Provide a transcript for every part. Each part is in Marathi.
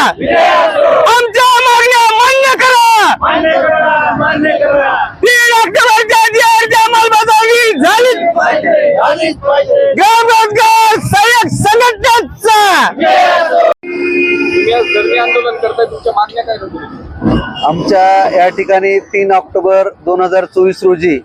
आमच्या मागण्या मान्य करा। 3 ऑक्टोबरच्या जी.आरची अंमलबजावणी झालीच पाहिजे। ग्राम रोजगार सहाय्यक संघटनेचा धरणे आंदोलन करताय, तुमच्या मागण्या काय होत्या? आमच्या या ठिकाणी 3 ऑक्टोबर 2024 रोजी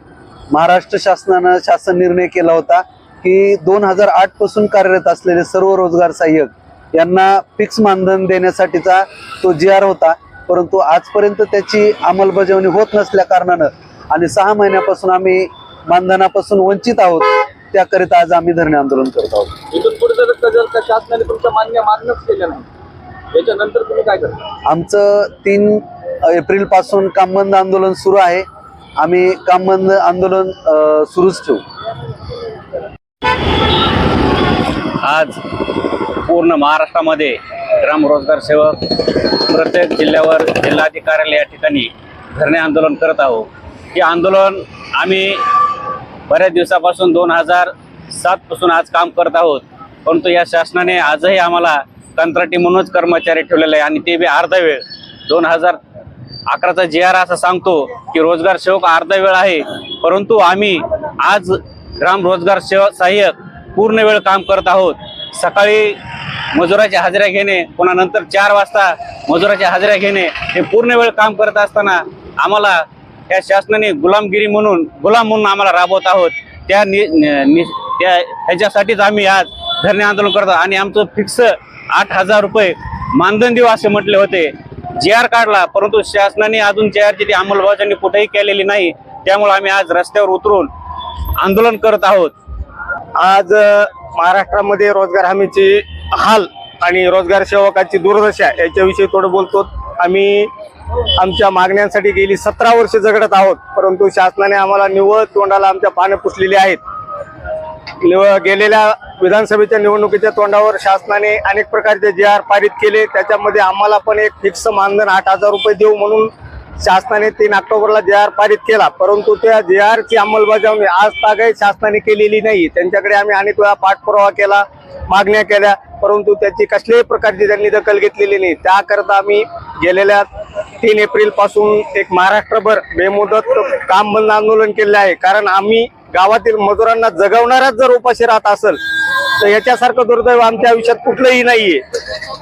महाराष्ट्र शासनानं शासन निर्णय केला होता की 2008 पासून कार्यरत असलेले सर्व रोजगार सहाय्यक यांना फिक्स मानधन देण्यासाठीचा तो जी.आर होता, परंतु आजपर्यंत त्याची अंमलबजावणी होत नसल्या कारणानं आणि 6 महिन्यापासून आम्ही मानधनापासून वंचित आहोत। त्याकरिता आज आम्ही धरणे आंदोलन करत आहोत। इथून पुढे जर का शासनाने तुमच्या मागणंच केल्या नाही, याच्यानंतर तुम्ही काय करता? आमचं 3 एप्रिल पासून काम बंद आंदोलन सुरू आहे। आम्ही काम बंद आंदोलन सुरूच ठेवू। आज पूर्ण महाराष्ट्रामध्ये ग्राम रोजगार सेवक प्रत्येक जिल्ह्यावर जिल्हाधिकारी या ठिकाणी धरणे आंदोलन करत आहोत। हे आंदोलन आम्ही बऱ्याच दिवसापासून 2007 पासून आज काम करत आहोत, परंतु या शासनाने आजही आम्हाला कंत्राटी म्हणूनच कर्मचारी ठेवलेले आहे आणि ते बी अर्धा वेळ। 2011चा जी.आर असं सांगतो की रोजगार सेवक अर्धा वेळ आहे, परंतु आम्ही आज ग्राम रोजगार सेवक सहाय्यक पूर्ण वेळ काम करत आहोत। सकाळी मजुराच्या हजेऱ्या घेणे, पुन्हा नंतर 4 वाजता मजुराच्या हजेऱ्या घेणे, हे पूर्ण वेळ काम करत असताना आम्हाला या शासनाने गुलाम म्हणून आम्हाला राबवत आहोत। ह्याच्यासाठीच आम्ही आज धरणे आंदोलन करतो आणि आमचं फिक्स 8,000 रुपये मानधन देऊ असे म्हटले होते। जी.आर काढला, परंतु शासनाने अजून जी.आरची ती अंमलबजावणी कुठेही केलेली नाही। त्यामुळे आम्ही आज रस्त्यावर उतरून आंदोलन करत आहोत। आज महाराष्ट्रामध्ये रोजगार हमीची हाल आणि रोजगार सेवकांची दुर्दशा याच्याविषयी थोडं बोलतो। आम्ही आमच्या मागण्यांसाठी गेली 17 वर्ष झगडत आहोत, परंतु शासनाने आम्हाला निव्वळ तोंडाला आमच्या पानं पुसलेली आहेत। गेलेल्या विधानसभेच्या निवडणुकीच्या तोंडावर शासनाने अनेक प्रकारचे जी.आर पारित केले, त्याच्यामध्ये आम्हाला पण एक फिक्स मानधन 8,000 रुपये देऊ म्हणून शासनाने 3 ऑक्टोबरला जी.आर पारित केला, परंतु त्या जी.आरची अंमलबजावणी आज तागायत शासनाने केलेली नाही। त्यांच्याकडे आम्ही अनेक वेळा पाठपुरावा केला, मागण्या केल्या, परंतु त्याची कसल्याही प्रकारची त्यांनी दखल घेतलेली नाही। त्याकरता आम्ही गेलेल्या 3 एप्रिल पासून एक महाराष्ट्रभर बेमुदत काम बंद आंदोलन केले आहे। कारण आम्ही गावातील मजुरांना जगवणारच जर उपाशी राहत असेल तर याच्यासारखं दुर्दैव आमच्या आयुष्यात कुठलंही नाहीये।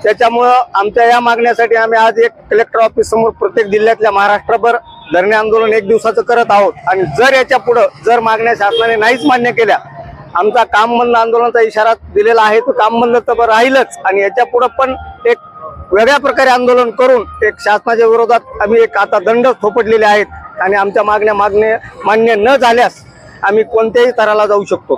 त्याच्यामुळं आमच्या या मागण्यासाठी आम्ही आज एक कलेक्टर ऑफिस समोर प्रत्येक जिल्ह्यातल्या महाराष्ट्रभर धरणे आंदोलन 1 दिवसाचं करत आहोत। आणि जर याच्या पुढे जर मागण्या शासनाने नाहीच मान्य केल्या, आमचा काम बंद आंदोलनाचा इशारा दिलेला आहे, तो काम बंद तर राहीलच आणि याच्या पुढे पण एक वेगळ्या प्रकारे आंदोलन करून एक शासनाच्या विरोधात आम्ही एक आता दंड थोपटलेले आहेत आणि आमच्या मागण्या मान्य न झाल्यास आम्ही कोणत्याही स्तराला जाऊ शकतो।